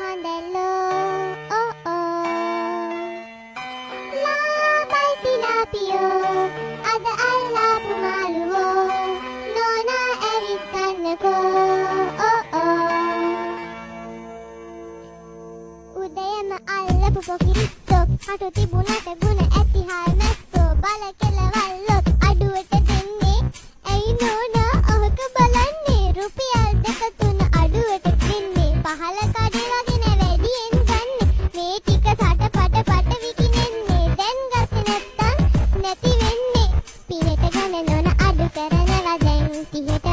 හඳලෝ ඕ ඕ ලාබයි පිලාපියෝ අද අල්ලාපු මාළුවෝ නෝනා ඇවිත් ගන්නකෝ ඕ ඕ උදයම අල්ලපු පොකිරිස්සොක් අටු තිබුණට ගුණ ඇති හාල් මැස්සෝ බල කෙලවල්ලොත් අඩුවට දෙන්නේ ඇයි නෝනා අහක බලන්නේ රුපියල් 2-3 අඩුවට දෙන්නේ පහල කඩේ වගේ නෑ වැඩියෙන් ගන්නේ මේ ටික සටපට විකිනෙන්නේ දැන් ගත්තේ නැත්තම් නැති වෙන්නේ පිනට ගන්න නෝනා අඩු කරනවා දැන් 30ට